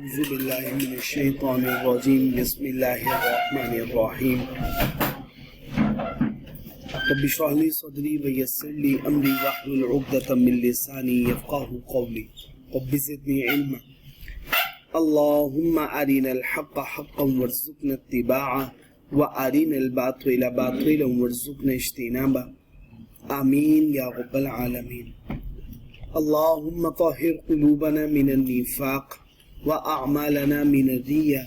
औज़ुबिल्लाहिमिनश्शैतानिर्रजीम बिस्मिल्लाहिर्रहमानिर्रहीम रब्बि इश्रह ली सदरी व यस्सिर ली अमरी वहलुल उक़दतम मिन लिसानी यफ़क़हू क़ौली रब्बि ज़िदनी इल्मा अल्लाहुम्मा अरिनल हक़्क़ हक़्क़न वरज़ुक़ना इत्तिबाअह व अरिनल बातिला बातिलन वरज़ुक़ना इज्तिनाबह आमीन या रब्बल आलमीन। अल्लाहुम्मा तहिर क़ुलूबना मिनन निफ़ाक़ व अअमालना मिनर रिया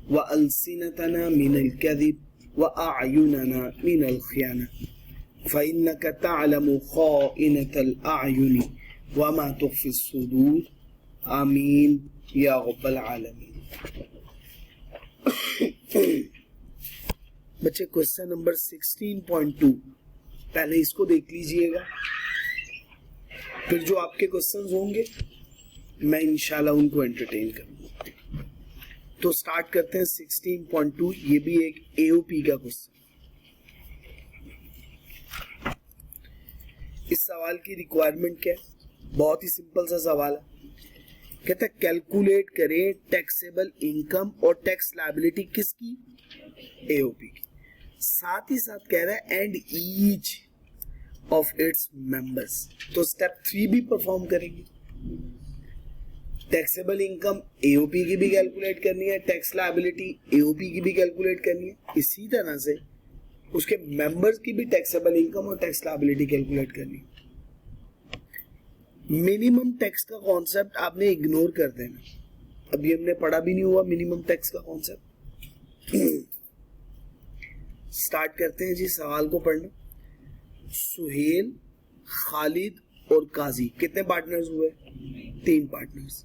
व अलसिनतना मिनल कज़िब व अअयुनना मिनल ख़ियाना फ़इन्नका तअलमु ख़ाइनतल अअयुनि व मा तुख़फ़िस सुदूर आमीन या रब्बल आलमीन। बच्चे क्वेश्चन नंबर 16.2 पहले इसको देख लीजिएगा, फिर जो आपके क्वेश्चंस होंगे मैं इंशाल्लाह उनको एंटरटेन करूंगा। तो स्टार्ट करते हैं 16.2। ये भी एक एओपी का क्वेश्चन। इस सवाल की रिक्वायरमेंट क्या है? बहुत ही सिंपल सा सवाल है। कहता है कैलकुलेट करें टैक्सेबल इनकम और टैक्स लायबिलिटी किसकी? एओपी की। साथ ही साथ कह रहा है and each of its members. तो स्टेप 3 भी परफॉर्म करेंगे। टैक्सेबल इनकम एओपी की भी कैलकुलेट करनी है, टैक्स लायबिलिटी एओपी की भी कैलकुलेट करनी है। इसी तरह से उसके मेंबर्स की भी टैक्सेबल इनकम और टैक्स लायबिलिटी कैलकुलेट करनी है। मिनिमम टैक्स का कॉन्सेप्ट आपने इग्नोर कर देना, अभी हमने पढ़ा भी नहीं हुआ मिनिमम टैक्स का कॉन्सेप्ट। स्टार्ट करते हैं जी सवाल को पढ़ना। सुहेल, खालिद और काजी कितने पार्टनर्स हुए? 3 पार्टनर्स।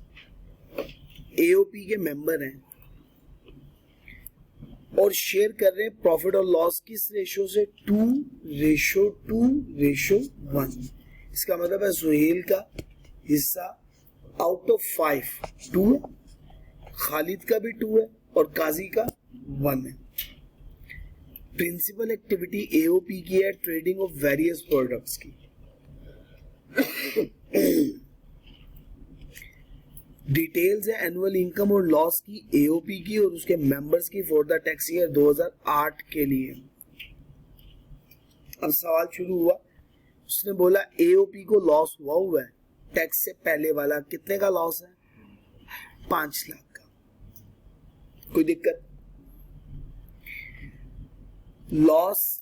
एओपी के मेंबर हैं और शेयर कर रहे हैं प्रॉफिट और लॉस किस रेशो से? 2:2:1। इसका मतलब है सुहेल का हिस्सा आउट ऑफ 5 2 है, खालिद का भी 2 है और काजी का 1 है। प्रिंसिपल एक्टिविटी एओपी की है ट्रेडिंग ऑफ वेरियस प्रोडक्ट्स की। डिटेल्स है एनुअल इनकम और लॉस की एओपी की और उसके मेंबर्स की फॉर द टैक्स ईयर 2008 के लिए। अब सवाल शुरू हुआ, उसने बोला एओपी को लॉस हुआ है टैक्स से पहले वाला। कितने का लॉस है? 5 लाख का। कोई दिक्कत? लॉस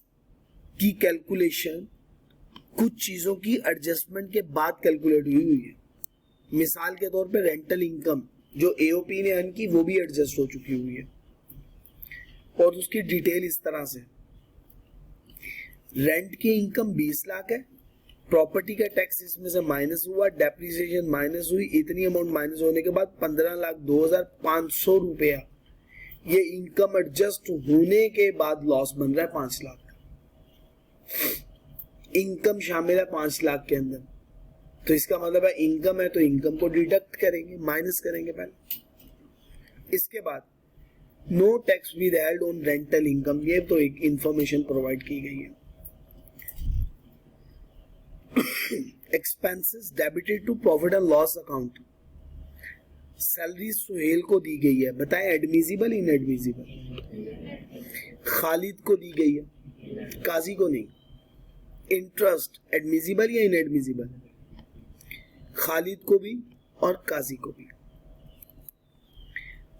की कैलकुलेशन कुछ चीजों की एडजस्टमेंट के बाद कैलकुलेट हुई है। मिसाल के तौर पे रेंटल इनकम जो एओपी ने अर्न की वो भी एडजस्ट हो चुकी हुई है और उसकी डिटेल इस तरह से। रेंट की इनकम 20 लाख है, प्रॉपर्टी का टैक्स इसमें से माइनस हुआ, डेप्रिसिएशन माइनस हुई, इतनी अमाउंट माइनस होने के बाद 15,02,500 रुपया ये इनकम एडजस्ट होने के बाद लॉस बन रहा है 5 लाख का। इनकम शामिल है 5 लाख के अंदर, तो इसका मतलब है इनकम है तो इनकम को डिडक्ट करेंगे, माइनस करेंगे पहले। इसके बाद no tax withheld on rental income, ये तो एक इंफॉर्मेशन प्रोवाइड की गई है। Expenses debited to profit and loss account. Salary Suhail को दी गई है, बताएं एडमिजिबल इनएडमिजिबल? खालिद को दी गई है, काजी को नहीं। इंटरेस्ट एडमिजिबल या इनएडमिजिबल? खालिद को भी और काजी को भी।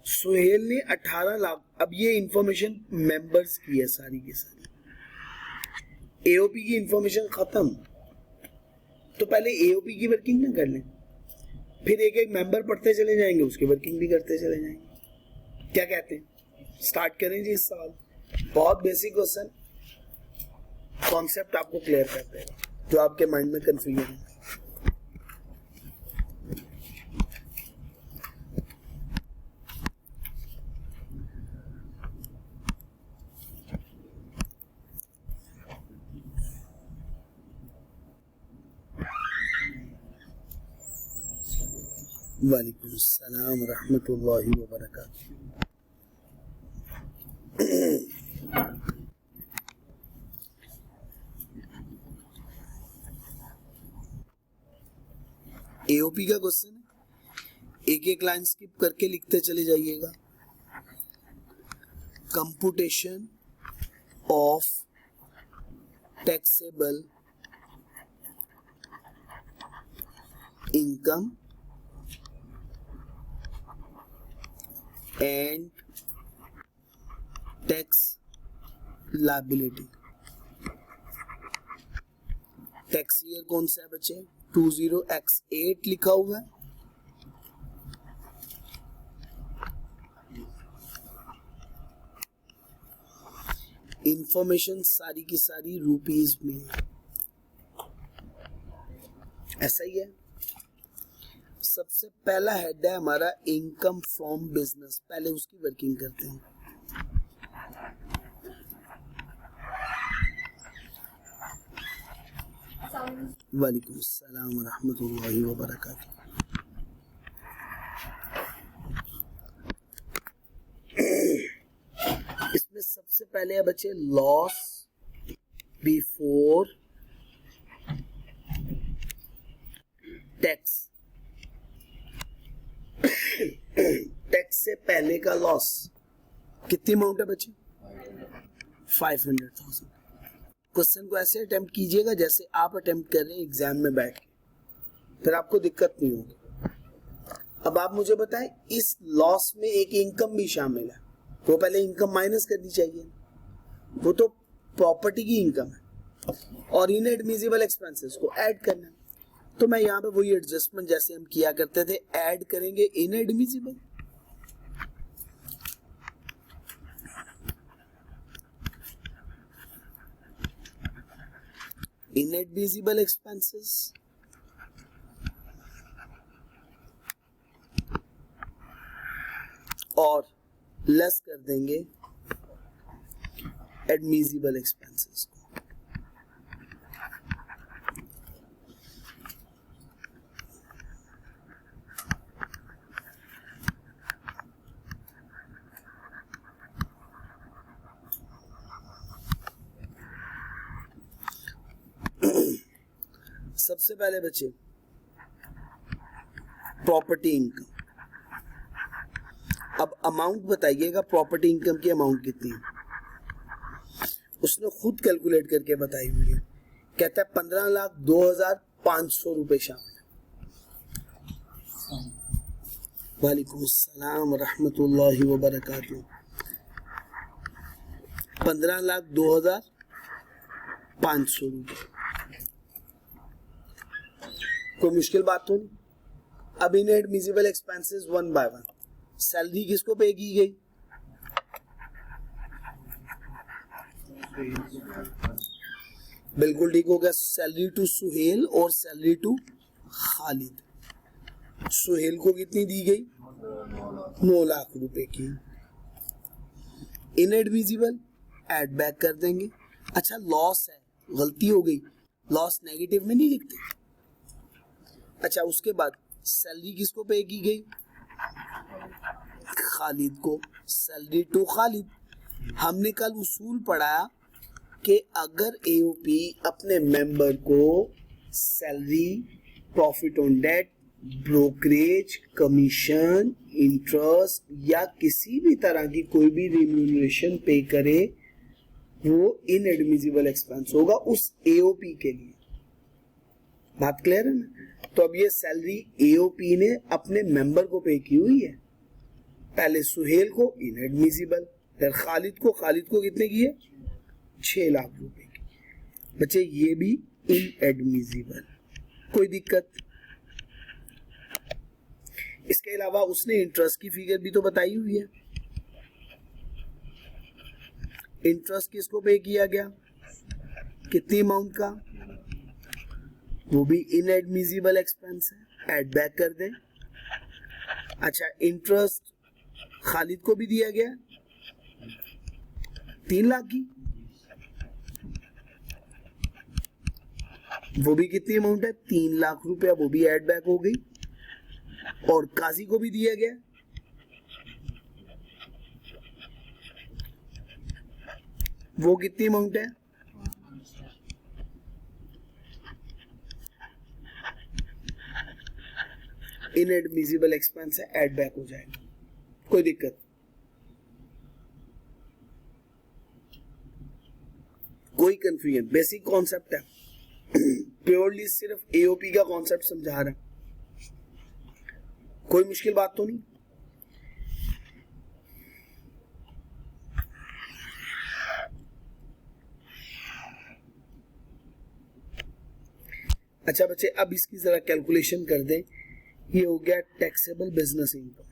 सुहेल ने 18 लाख। अब ये इंफॉर्मेशन मेंबर्स की है सारी की सारी। एओपी की इंफॉर्मेशन खत्म, तो पहले एओपी की वर्किंग ना कर लें, फिर एक एक मेंबर पढ़ते चले जाएंगे, उसकी वर्किंग भी करते चले जाएंगे। क्या कहते हैं? स्टार्ट करें जी इस सवाल। बहुत बेसिक क्वेश्चन, कॉन्सेप्ट आपको क्लियर कर देगा जो आपके माइंड में कंफ्यूजन है। वालेकुम अस्सलाम रहमतुल्लाहि व बरकातुहू। एओपी का क्वेश्चन है। एक एक लाइन स्किप करके लिखते चले जाइएगा। Computation of taxable income and tax liability. Tax year कौन सा है बच्चे? 20x8 लिखा हुआ है। इंफॉर्मेशन सारी की सारी रुपीस में है, ऐसा ही है। सबसे पहला हेड है हमारा इनकम फ्रॉम बिजनेस, पहले उसकी वर्किंग करते हैं। वालेकुम अस्सलाम व रहमतुल्लाहि व बरकातुहू। इसमें सबसे पहले है बच्चे लॉस बिफोर टैक्स। टैक्स से पहले का लॉस कितनी अमाउंट है बच्चे? 500,000। क्वेश्चन को ऐसे अटेम्प्ट कीजिएगा जैसे आप अटेम्प्ट कर रहे हैं एग्जाम में बैठ के, फिर आपको दिक्कत नहीं होगी। अब आप मुझे बताएं, इस लॉस में एक इनकम भी शामिल है, तो पहले इनकम माइनस करनी चाहिए, वो तो प्रॉपर्टी की इनकम है, और इनएडमिसिबल एक्सपेंसेस को ऐड करना है। तो मैं यहाँ पे वही एडजस्टमेंट जैसे हम किया करते थे, ऐड करेंगे इनएडमिसिबल। इनएडमिसिबल एक्सपेंसेस और लेस कर देंगे एडमिसिबल एक्सपेंसेस को। सबसे पहले बच्चे प्रॉपर्टी इनकम। अब अमाउंट बताइएगा, प्रॉपर्टी इनकम की अमाउंट कितनी है? उसने खुद कैलकुलेट करके बताई हुई है। कहता है 15,02,500 रुपए शामिल है। वालेकुम अस्सलाम रहमतुल्लाहि व बरकातुहू। 15,02,500 रुपए। कोई मुश्किल बात तो नहीं। अब inadmissible expenses one by one. Salary किसको पे की गई? बिल्कुल ठीक हो गया। सैलरी टू सुहेल और सैलरी टू खालिद। सुहेल को कितनी दी गई? 9 लाख रुपए की। इनएडमिसिबल ऐड बैक कर देंगे। अच्छा लॉस है, गलती हो गई, लॉस नेगेटिव में नहीं लिखते। अच्छा उसके बाद सैलरी किसको पे की गई? खालिद को। Salary to Khalid. हमने कल उसूल पढ़ा कि अगर एओपी अपने मेंबर को salary, profit on date, brokerage, commission, interest या किसी भी तरह की कोई भी रिम्यूनरेशन पे करे, वो इनएडमिसिबल एक्सपेंस होगा उस एओपी के लिए। बात क्लियर है ना? तो अब ये सैलरी एओपी ने अपने मेंबर को पे की हुई है। पहले सुहेल को इनएडमिसिबल, फिर खालिद को कितने की है? 6 लाख रुपए की। बच्चे ये भी इनएडमिसिबल, कोई दिक्कत? इसके अलावा उसने इंटरेस्ट की फिगर भी तो बताई हुई है। इंटरेस्ट किसको पे किया गया, कितनी अमाउंट का? वो भी इनएडमिसिबल एक्सपेंस है, ऐड बैक कर दें। अच्छा इंटरेस्ट खालिद को भी दिया गया 3 लाख की, वो भी कितनी अमाउंट है? 3 लाख रुपया, वो भी ऐड बैक हो गई। और काजी को भी दिया गया, वो कितनी अमाउंट है? इनएडमिसिबल एक्सपेंस है, ऐड बैक हो जाएगा, कोई दिक्कत, कोई कंफ्यूजन, बेसिक कॉन्सेप्ट है, प्योरली सिर्फ एओपी का कॉन्सेप्ट समझा रहा है, कोई मुश्किल बात तो नहीं। अच्छा बच्चे, अब इसकी जरा कैलकुलेशन कर दें। ये हो गया टैक्सेबल बिजनेस इनकम,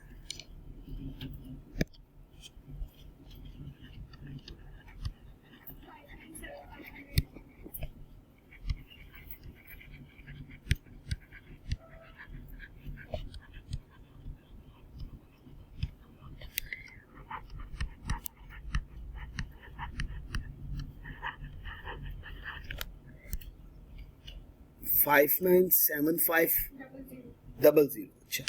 $597500। अच्छा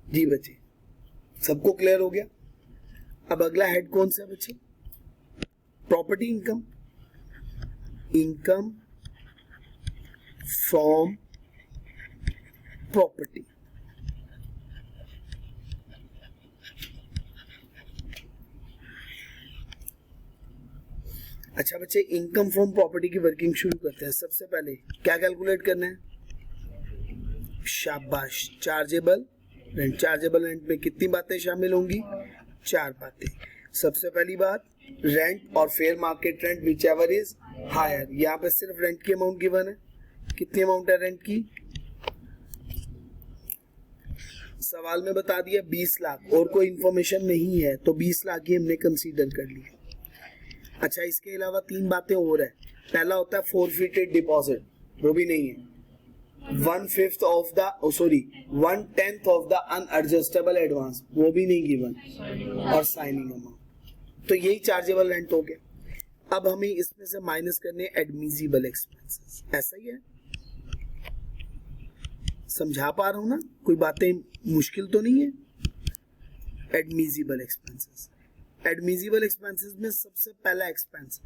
जी बच्चे, सबको क्लियर हो गया। अब अगला हेड कौन सा है बच्चे? Property income, income from property. अच्छा बच्चे, इनकम फ्रॉम प्रॉपर्टी की वर्किंग शुरू करते हैं। सबसे पहले क्या कैलकुलेट करना है? शाबाश, चार्जेबल रेंट। चार्जेबल रेंट में कितनी बातें शामिल होंगी? 4 बातें। सबसे पहली बात, रेंट और fair market rent whichever is higher. यहाँ पे सिर्फ रेंट की अमाउंट गिवन है। कितनी अमाउंट है रेंट की? सवाल में बता दिया 20 लाख, और कोई इंफॉर्मेशन नहीं है तो 20 लाख ही हमने कंसीडर कर लिया। अच्छा, इसके अलावा 3 बातें और है। पहला होता है फोरफिटेड डिपॉजिट, वो भी नहीं है। 1/10 ऑफ द अनएडजस्टेबल एडवांस, वो भी नहीं गिवन, और साइनिंग अमाउंट। तो यही चार्जेबल रेंट हो गया। अब हमें इसमें से माइनस करने एडमिसिबल एक्सपेंसेस। ऐसा ही है, समझा पा रहा हूं ना? कोई बातें मुश्किल तो नहीं है? एडमिसिबल एक्सपेंसेस, एडमिसिबल एक्सपेंसेस में सबसे पहला एक्सपेंस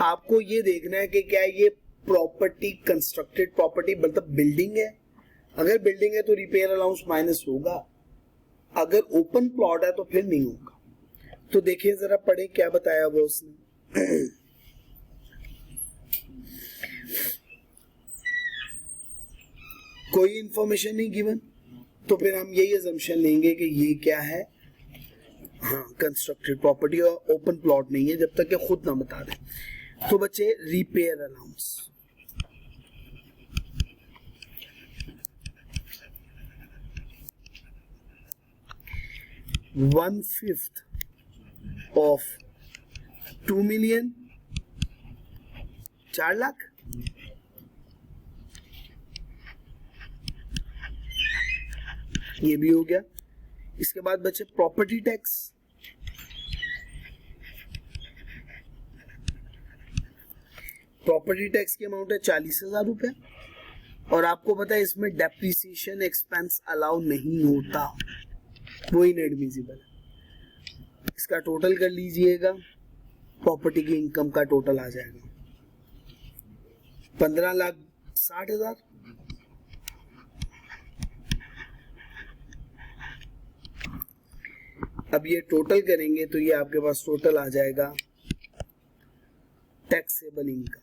आपको ये देखना है कि क्या ये प्रॉपर्टी, कंस्ट्रक्टेड प्रॉपर्टी मतलब बिल्डिंग है। अगर बिल्डिंग है तो रिपेयर अलाउंस माइनस होगा, अगर ओपन प्लॉट है तो फिर नहीं होगा। तो देखिए जरा, पढ़े क्या बताया वो उसने। कोई इंफॉर्मेशन नहीं गिवन, तो फिर हम यही अजम्पशन लेंगे कि ये क्या है, हाँ कंस्ट्रक्टेड प्रॉपर्टी, और ओपन प्लॉट नहीं है जब तक कि खुद ना बता दे। तो बच्चे, repair allowance, $1/5 of 2 million, 4 lakh. ये भी हो गया। इसके बाद बच्चे प्रॉपर्टी टैक्स, प्रॉपर्टी टैक्स की अमाउंट है 40,000 रुपए, और आपको पता है इसमें डेप्रिसिएशन एक्सपेंस अलाउ नहीं होता, वो इनएडमिसिबल है। इसका टोटल कर लीजिएगा, प्रॉपर्टी की इनकम का टोटल आ जाएगा 15,60,000। अब ये टोटल करेंगे तो ये आपके पास टोटल आ जाएगा टैक्सेबल इनकम।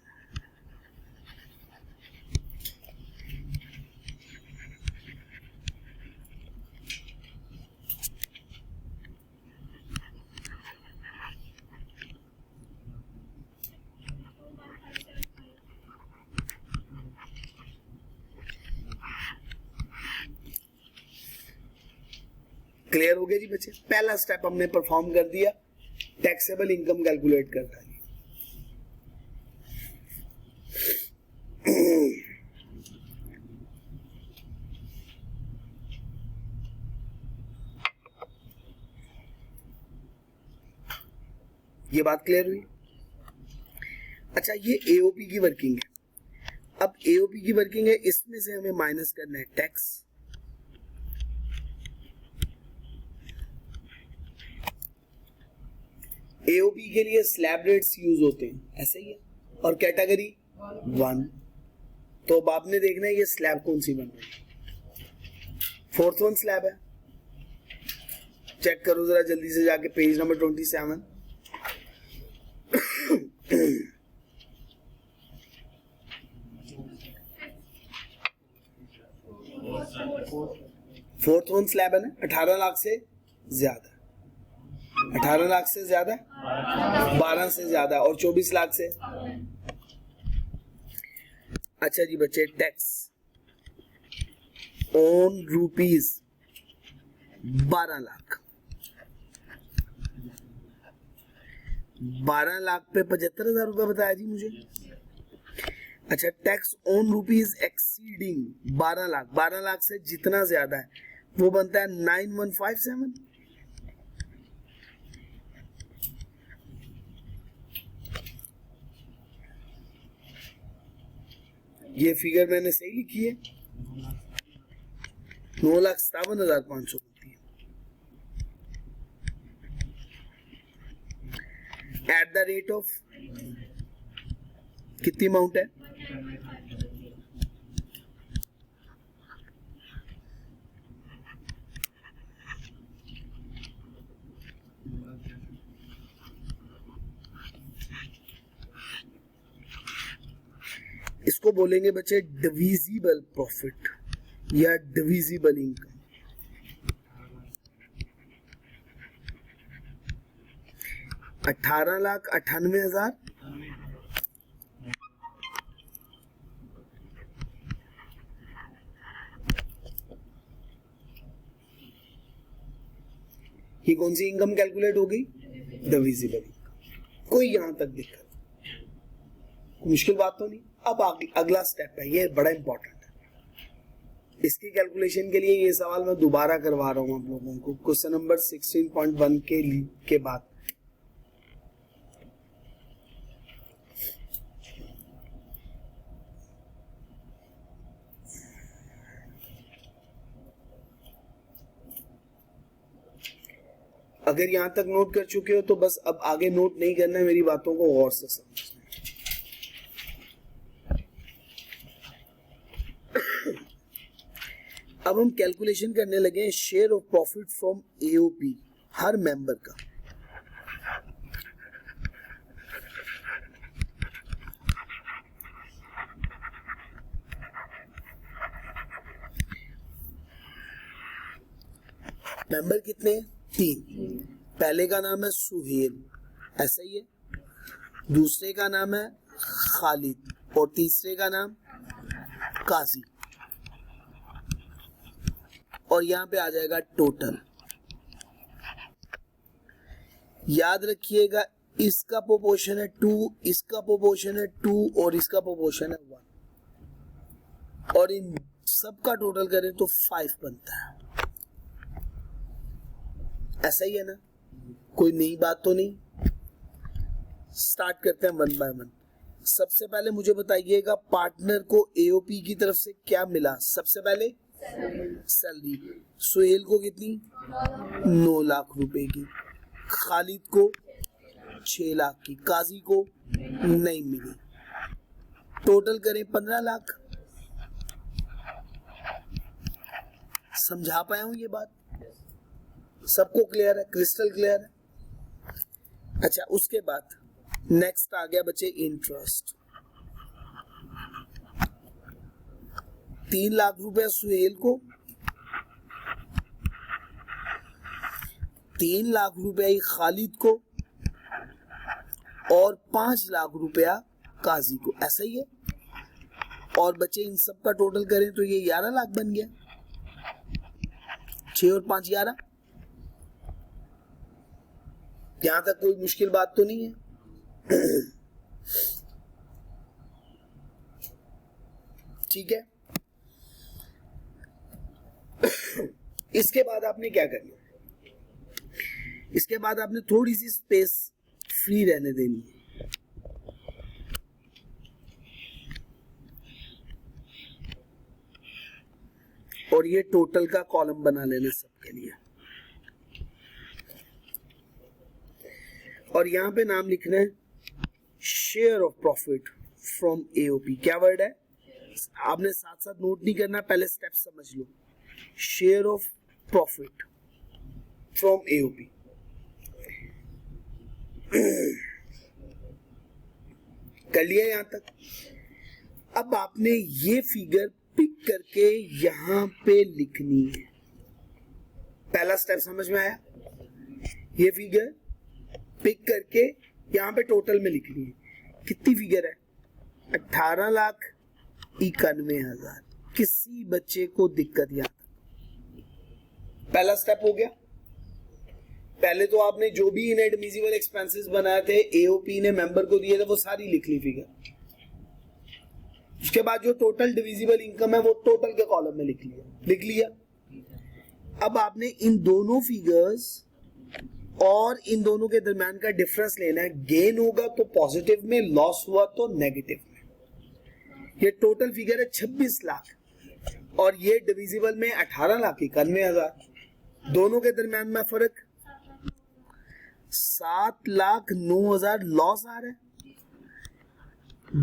क्लियर हो गया जी बच्चे? पहला स्टेप हमने परफॉर्म कर दिया, टैक्सेबल इनकम कैलकुलेट करना है। ये बात क्लियर हुई? अच्छा, ये एओपी की वर्किंग है। अब एओपी की वर्किंग है, इसमें से हमें माइनस करना है टैक्स। एओपी के लिए स्लैब रेट्स यूज होते हैं, ऐसे ही है। और कैटेगरी 1। तो अब आपने देखना है ये स्लैब कौन सी बन रही है। फोर्थ वन स्लैब है, चेक करो जरा जल्दी से जाके page number 27। Fourth one slab है ना, 18 लाख से ज्यादा, 18 लाख से ज्यादा, 12 से ज्यादा और 24 लाख से। अच्छा जी बच्चे, tax on rupees 12 lakh, 12 lakh पे 75,000 रुपये बताया जी मुझे। अच्छा, tax on rupees exceeding 12 lakh, 12 lakh से जितना ज्यादा है वो बनता है 9157। ये फिगर मैंने सही लिखी है, 9,57,500 होती है। एट द रेट ऑफ कितनी अमाउंट है? इसको बोलेंगे बच्चे डिविजिबल प्रॉफिट या डिविजिबल इनकम। $18,98,000 ये कौन सी इनकम कैलकुलेट हो गई? Divisible income. कोई यहां तक दिक्कत, मुश्किल बात तो नहीं। अब अगला स्टेप है, ये बड़ा इंपॉर्टेंट है। इसकी कैलकुलेशन के लिए ये सवाल मैं दोबारा करवा रहा हूं आप लोगों को, क्वेश्चन नंबर 16.1 के बाद। अगर यहां तक नोट कर चुके हो तो बस अब आगे नोट नहीं करना है, मेरी बातों को गौर से समझना। अब हम कैलकुलेशन करने लगे share of profit from AOP her member का। मेंबर कितने हैं? 3। पहले का नाम है सुहेल, ऐसा ही है, दूसरे का नाम है खालिद और तीसरे का नाम काजी। और यहां पे आ जाएगा टोटल। याद रखिएगा इसका प्रोपोर्शन है 2, इसका प्रोपोर्शन है 2 और इसका प्रोपोर्शन है 1 और इन सब का टोटल करें तो 5 बनता है। ऐसा ही है ना, कोई नई बात तो नहीं। स्टार्ट करते हैं 1 बाय 1। सबसे पहले मुझे बताइएगा पार्टनर को एओपी की तरफ से क्या मिला? सबसे पहले सैलरी। सुहेल को कितनी? 9 लाख रुपए की, खालिद को 6 लाख की, काजी को नहीं मिली। टोटल करें 15 लाख। समझा पाया हूं ये बात? सबको क्लियर है? क्रिस्टल क्लियर है? अच्छा, उसके बाद नेक्स्ट आ गया बच्चे इंटरेस्ट। 3 लाख रुपए सुहेल को, 3 लाख रुपया खालिद को और 5 लाख रुपया काजी को। ऐसा ही है। और बच्चे इन सब का टोटल करें तो ये 11 लाख बन गया। 6 और 5 11। यहां तक कोई मुश्किल बात तो नहीं है? ठीक है। इसके बाद आपने क्या करना है? इसके बाद आपने थोड़ी सी स्पेस फ्री रहने देनी है। और ये टोटल का कॉलम बना लेना सबके लिए। और यहां पे नाम लिखना है share of profit from AOP. क्या वर्ड है? आपने साथ साथ नोट नहीं करना, पहले स्टेप समझ लो। Share of profit from AOP. कर लिया यहां तक? अब आपने ये फिगर पिक करके यहां पे लिखनी है। पहला स्टेप समझ में आया? ये फिगर पिक करके यहां पे टोटल में लिखनी है। कितनी फिगर है? 18,91,000। किसी बच्चे को दिक्कत यहां तक? पहला स्टेप हो गया। पहले तो आपने जो भी इनएडमिसिबल एक्सपेंसेस बनाए थे, एओपी ने मेंबर को दिए थे, वो सारी लिख ली फिगर। उसके बाद जो टोटल डिविजिबल इनकम है वो टोटल के कॉलम में लिख लिया। अब आपने इन दोनों फिगर्स और इन दोनों के दरम्यान का डिफरेंस लेना है। गेन होगा तो पॉजिटिव में, लॉस हुआ तो नेगेटिव में। ये टोटल फिगर है 26 लाख और ये डिविजिबल में 18,91,000। दोनों के दरम्यान में फर्क 7,09,000 लॉस आ रहा है।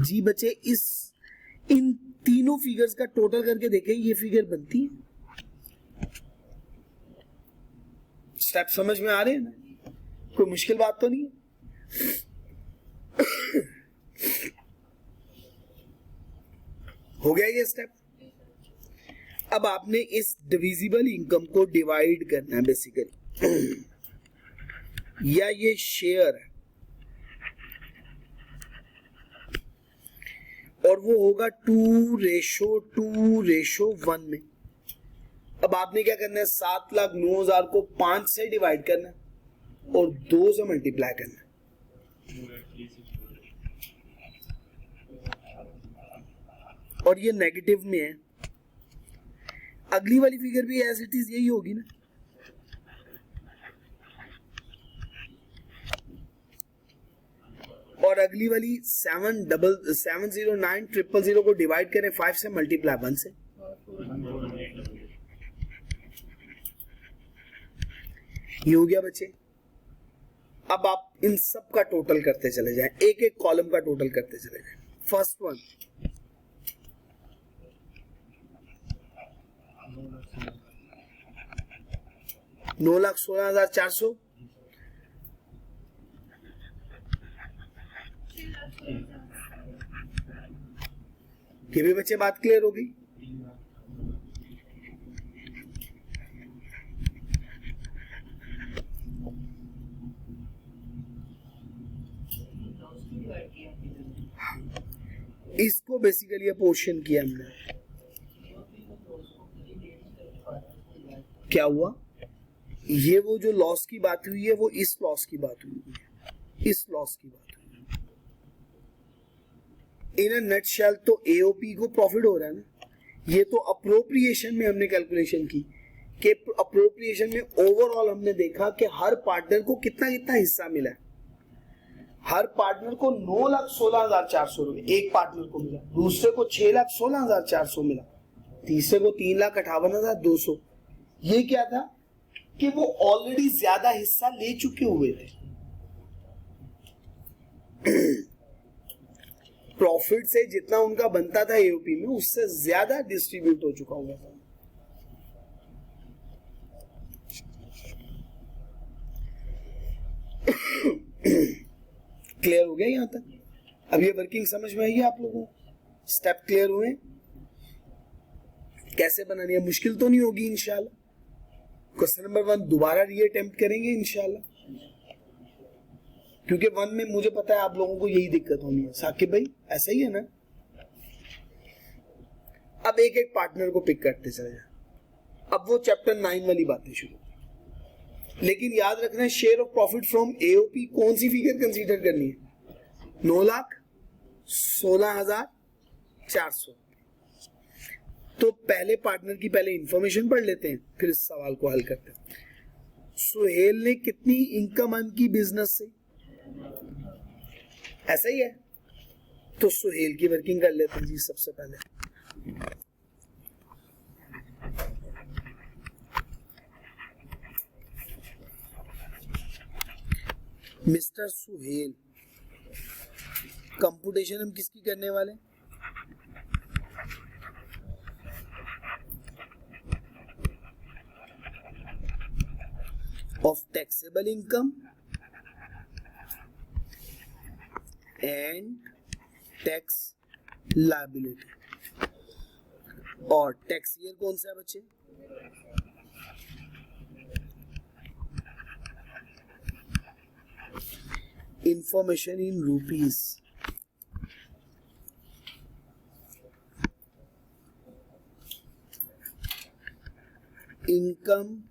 जी बच्चे, इन तीनों फिगर्स का टोटल करके देखें, ये फिगर बनती है। स्टेप समझ में आ रहे हैं ना? कोई मुश्किल बात तो नहीं है। हो गया ये स्टेप। अब आपने इस डिविजिबल इनकम को डिवाइड करना है बेसिकली, या ये शेयर है और वो होगा 2:1 में। अब आपने क्या करना है? 7,09,000 को 5 से डिवाइड करना है और 2 से मल्टीप्लाई करना है। और ये नेगेटिव में है। अगली वाली फिगर भी एज इट इज यही होगी ना? और अगली वाली 7,09,000 को डिवाइड करें 5 से, मल्टीप्लाई 1 से। ये हो गया बच्चे। अब आप इन सब का टोटल करते चले जाएं, एक एक कॉलम का टोटल करते चले जाएं। First one 9,16,400। ये भी बच्चे बात क्लियर हो गई? इसको बेसिकली अपोर्शन किया हमने। क्या हुआ? ये वो जो लॉस की बात हुई है वो इस लॉस की बात हुई है, इस लॉस की बात हुई है। इन अ नटशेल तो एओपी को प्रॉफिट हो रहा है ना। ये तो अप्रोप्रिएशन में हमने कैलकुलेशन की कि अप्रोप्रिएशन में ओवरऑल हमने देखा कि हर पार्टनर को कितना कितना हिस्सा मिला है। हर पार्टनर को 9,16,400 रुपए एक पार्टनर को मिला, दूसरे को 6,16,400 मिला, तीसरे को 3,58,200। ये क्या था कि वो ऑलरेडी ज्यादा हिस्सा ले चुके हुए थे। प्रॉफिट से जितना उनका बनता था एओपी में, उससे ज्यादा डिस्ट्रीब्यूट हो चुका हुआ था। क्लियर हो गया यहां तक? अब ये वर्किंग समझ में आई आप लोगों को? स्टेप क्लियर हुए? कैसे बनानी है? मुश्किल तो नहीं होगी इंशाल्लाह। क्वेश्चन नंबर 1 दोबारा रीअटेम्प्ट करेंगे इंशाल्लाह, क्योंकि 1 में मुझे पता है आप लोगों को यही दिक्कत होनी है। साकिब भाई ऐसा ही है ना? अब एक एक पार्टनर को पिक करते चले जाए। अब वो चैप्टर 9 वाली बातें शुरू, लेकिन याद रखना है share of profit from AOP कौन सी फिगर कंसीडर करनी है? 9,16,400। तो पहले पार्टनर की पहले इंफॉर्मेशन पढ़ लेते हैं, फिर इस सवाल को हल करते हैं। सुहेल ने कितनी इनकम अर्न की बिजनेस से? ऐसा ही है, तो सुहेल की वर्किंग कर लेते हैं जी सबसे पहले। मिस्टर सुहेल कंप्यूटेशन हम किसकी करने वाले हैं? Of taxable income and tax liability. और टैक्स ईयर कौन सा है बच्चे? Information in rupees. Income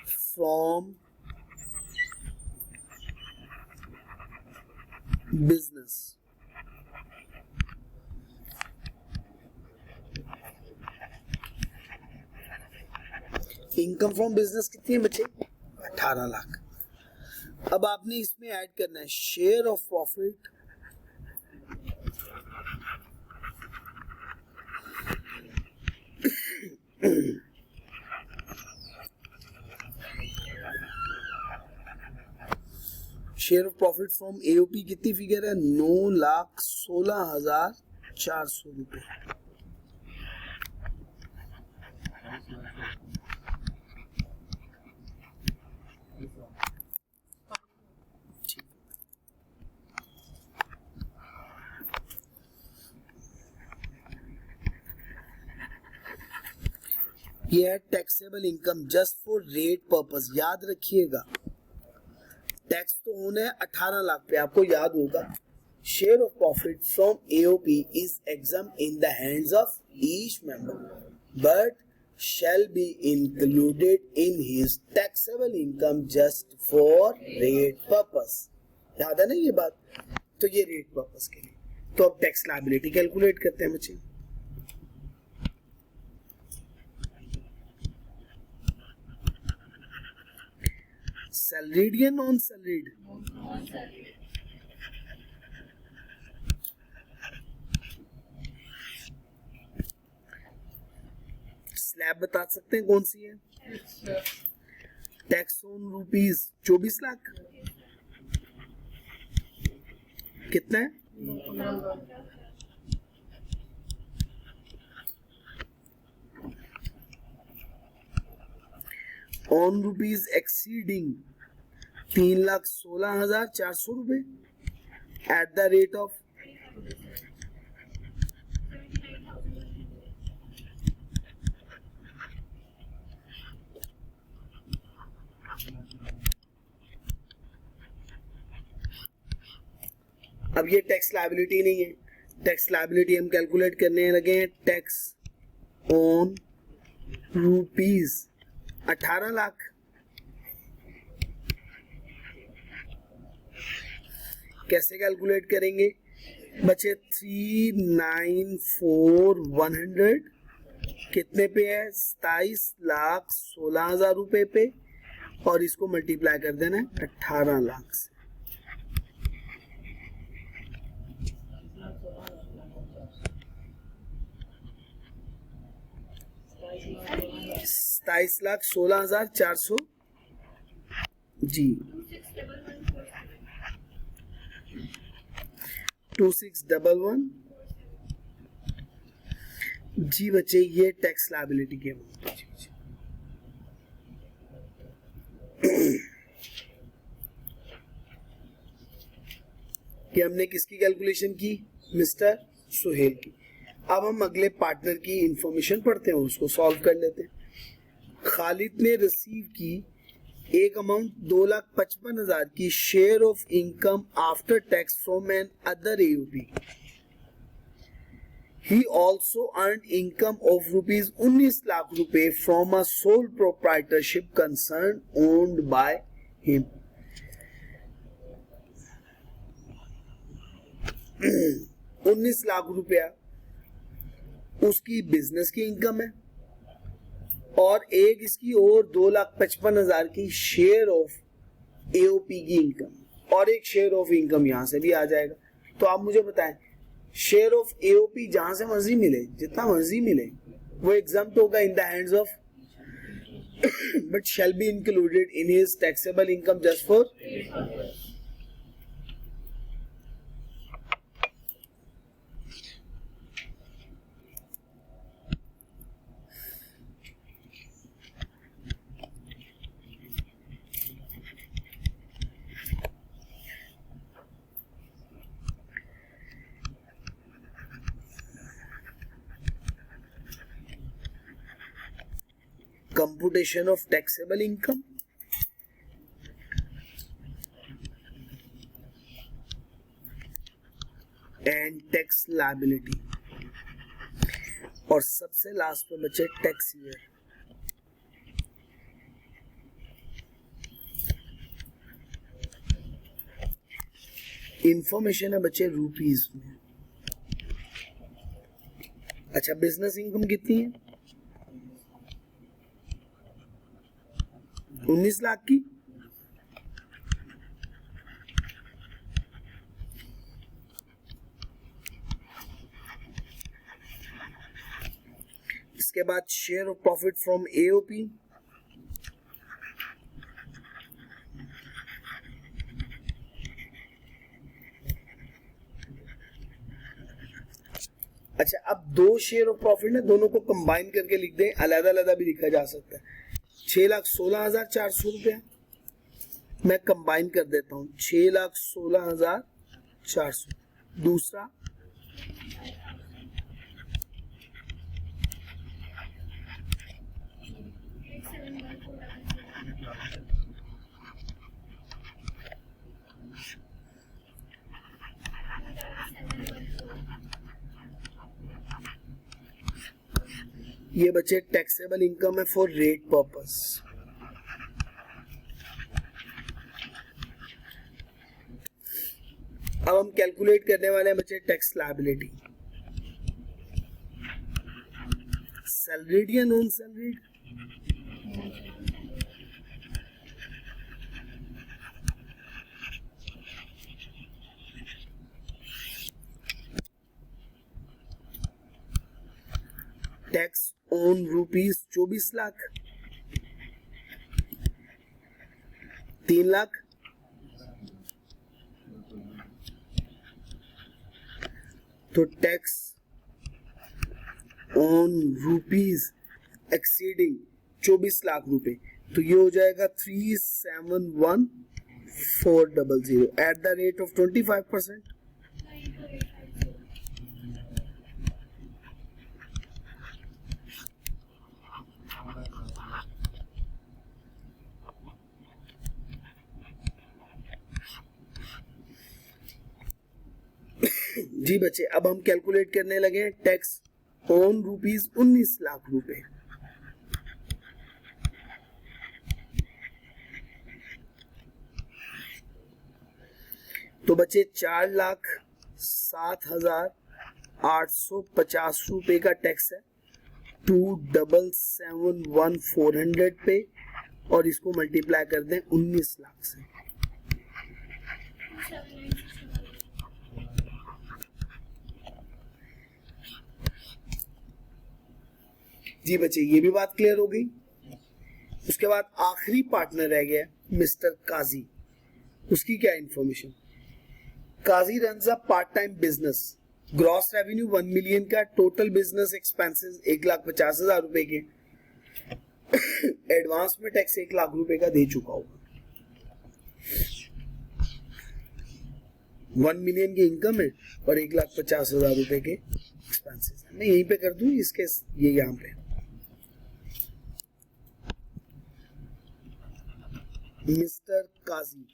from business. Income from business कितनी है बच्चे? 18 लाख। अब आपने इसमें ऐड करना है share of profit share of profit from AOP कितनी फिगर है? 9,16,400 रुपए। ये है taxable income just for rate purpose. याद रखिएगा टैक्स तो होना है 18 लाख पे, आपको याद होगा। Share of profit from AOP is exam in the hands of each member but shall be included in his taxable income just for rate purpose। याद है ना ये बात? तो ये रेट पर्पस के लिए। तो अब टैक्स लायबिलिटी कैलकुलेट करते हैं बच्चे। सैलरीड या नॉन सैलरीड? स्लैब बता सकते हैं कौन सी है? Tax on rupees 24 lakh. कितना है? ऑन रुपीज एक्सीडिंग 3,16,400 रुपए एट द रेट ऑफ अब ये टैक्स लायबिलिटी नहीं है। टैक्स लायबिलिटी हम कैलकुलेट करने लगे हैं टैक्स ऑन रुपीज 18 लाख। कैसे कैलकुलेट करेंगे बच्चे? 3,94,100 कितने पे है? 27,16,000 रुपए पे, और इसको मल्टीप्लाई कर देना है 18 लाख से। 27,16,400 जी। 2611 जी बच्चे, ये टैक्स लायबिलिटी के अमाउंट। कि हमने किसकी कैलकुलेशन की? मिस्टर सुहेल की। अब हम अगले पार्टनर की इंफॉर्मेशन पढ़ते हैं, उसको सॉल्व कर लेते हैं। खालिद ने रिसीव की एक अमाउंट 2,55,000 की share of income after tax from an other AUP. He also earned income of rupees 19 lakh रुपए from a sole proprietorship concern owned by him। 19 lakh रुपया उसकी बिजनेस की इनकम है, और एक इसकी और 2,55,000 की शेयर ऑफ एओपी की इनकम, और एक शेयर ऑफ इनकम यहां से भी आ जाएगा। तो आप मुझे बताएं, शेयर ऑफ एओपी जहां से मर्जी मिले, जितना मर्जी मिले, वो एग्जाम्प्ट होगा in the hands of, but shall be included in his taxable income just for. computation of taxable income and tax liability, और सबसे लास्ट में बचे टैक्स ईयर। इंफॉर्मेशन है बचे रुपीस में। अच्छा, बिजनेस इनकम कितनी है? 19 लाख की। इसके बाद share of profit from AOP, अच्छा अब दो शेयर ऑफ प्रॉफिट है, दोनों को कंबाइन करके लिख दें, अलग अलग भी लिखा जा सकता है। 6,16,400 रुपया मैं कंबाइन कर देता हूं, 6,16,400। दूसरा ये बचे टैक्सेबल इनकम है फॉर रेट पर्पस। अब हम कैलकुलेट करने वाले हैं बचे टैक्स लायबिलिटी। सैलरीड या non salaried? Tax on rupees 24 lakh, 3 lakh, तो tax on rupees exceeding 24 lakh रुपए, तो ये हो जाएगा 371,400 एट द रेट ऑफ 25%। जी बच्चे, अब हम कैलकुलेट करने लगे हैं टैक्स ऑन रुपीज 19 लाख रुपए। तो बच्चे 4,07,850 रुपए का टैक्स है 2,77,1,400 पे, और इसको मल्टीप्लाई कर दें 19 लाख से। जी बच्चे, ये भी बात क्लियर हो गई। उसके बाद आखिरी पार्टनर रह गया मिस्टर काजी। उसकी क्या information? Kazi runs a part time business, gross revenue 1 million का, टोटल बिजनेस एक्सपेंसेस 1,50,000 रुपए के, एडवांस में टैक्स 1 लाख रुपए का दे चुका होगा। 1 मिलियन की इनकम है और 1,50,000 रुपए के एक्सपेंसेस। मैं यहीं पे कर दूं इसके, ये यहाँ पे mister Kazi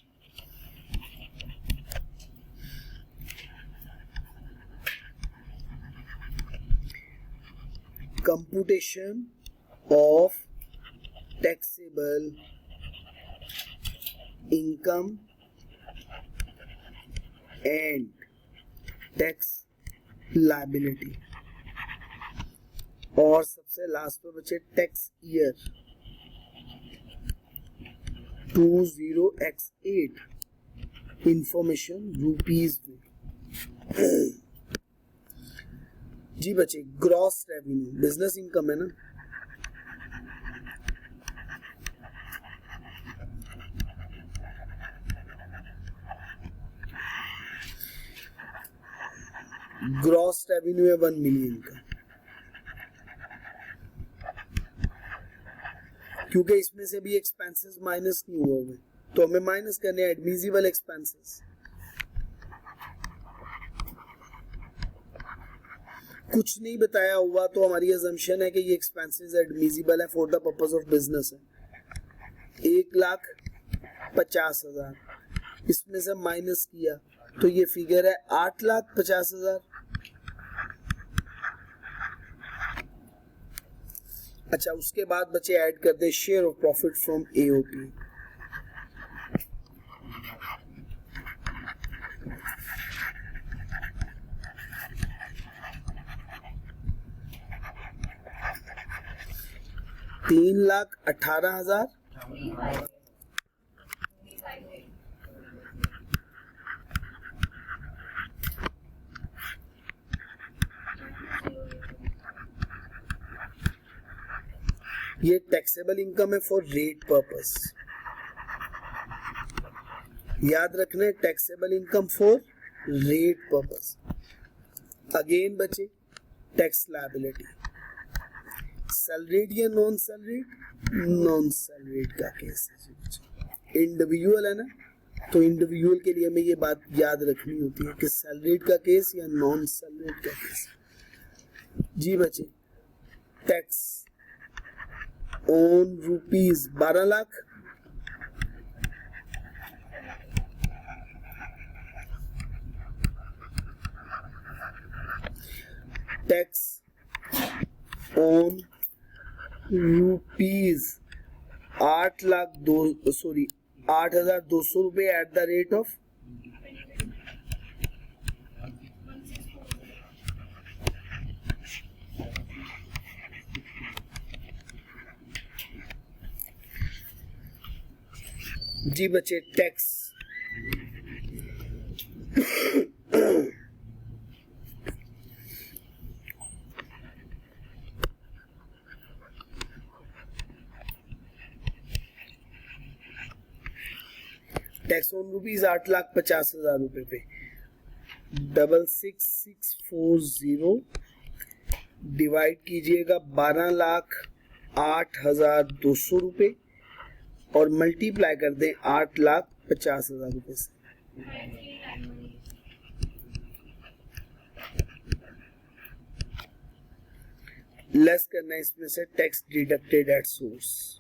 computation of taxable income and tax liability, और सबसे लास्ट पे बचे tax year 20x8, information rupees में। जी बच्चे, ग्रॉस रेवेन्यू बिजनेस इनकम है ना, ग्रॉस रेवेन्यू है 1 मिलियन का, क्योंकि इसमें से भी एक्सपेंसेस माइनस नहीं हुए हुए, तो हमें माइनस करने हैं एडमिसिबल एक्सपेंसेस। कुछ नहीं बताया हुआ तो हमारी अजम्पशन है कि ये एक्सपेंसेस एडमिजिबल है for the purpose of business है। 1,50,000 इसमें से माइनस किया तो ये फिगर है 8,50,000। अच्छा, उसके बाद बच्चे ऐड कर दे share of profit from AOP. $3,18,000 ये टैक्सेबल इनकम है फॉर रेट पर्पस। याद रखना, taxable income for rate purpose. Again बच्चे टैक्स लायबिलिटी, सैलरीड या नॉन सैलरीड? नॉन सैलरीड का केस है। इंडिविजुअल है ना, तो इंडिविजुअल के लिए हमें ये बात याद रखनी होती है कि सैलरीड का केस या नॉन सैलरीड का केस। जी बच्चे, tax on rupees 12 lakh, tax on rupees 8,200 रुपए एट द रेट ऑफ जी बच्चे टैक्स टैक्स ऑन रुपीज 8,50,000 रुपए पे 66,640 डिवाइड कीजिएगा 12,08,200 रुपए और मल्टीप्लाई कर दें 8,50,000 रुपए से। लेस करना है इसमें से tax deducted at source.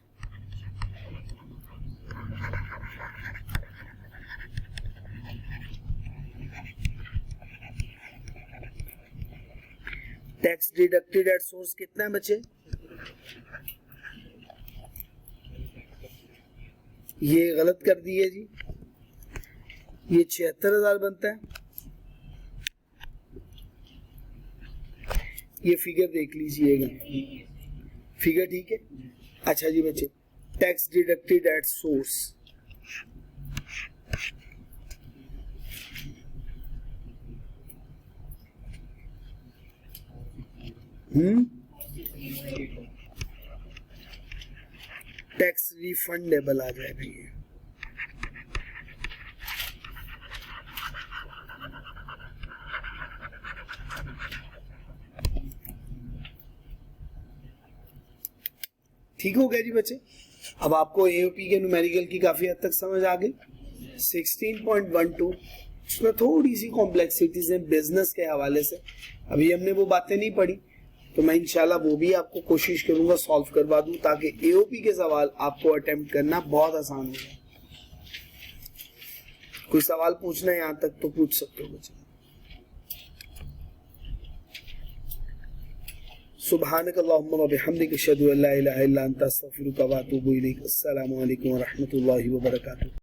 Tax deducted at source कितना है बच्चे? ये गलत कर दिए जी, ये 76,000 बनता है। ये फिगर देख लीजिएगा, फिगर ठीक है। अच्छा जी बच्चे, tax deducted at source tax refundable आ जाएगा ये। ठीक हो गया जी बच्चे। अब आपको एओपी के न्यूमेरिकल की काफी हद तक समझ आ गई। 16.12 उसमें थोड़ी सी कॉम्प्लेक्सिटीज है बिजनेस के हवाले से, अभी हमने वो बातें नहीं पढ़ी, तो मैं इंशाल्लाह वो भी आपको कोशिश करूंगा सॉल्व करवा दूं ताकि एओपी के सवाल आपको अटेम्प्ट करना बहुत आसान हो जाए। कोई सवाल पूछना है यहां तक तो पूछ सकते हो बच्चे। सुब्हानक अल्लाहुम्मा व बिहम्दिक अशहदु अल्ला इलाहा इल्ला अंता अस्तगफिरुका व अतूबु इलैक। अस्सलामु अलैकुम व रहमतुल्लाहि व बरकातुहू।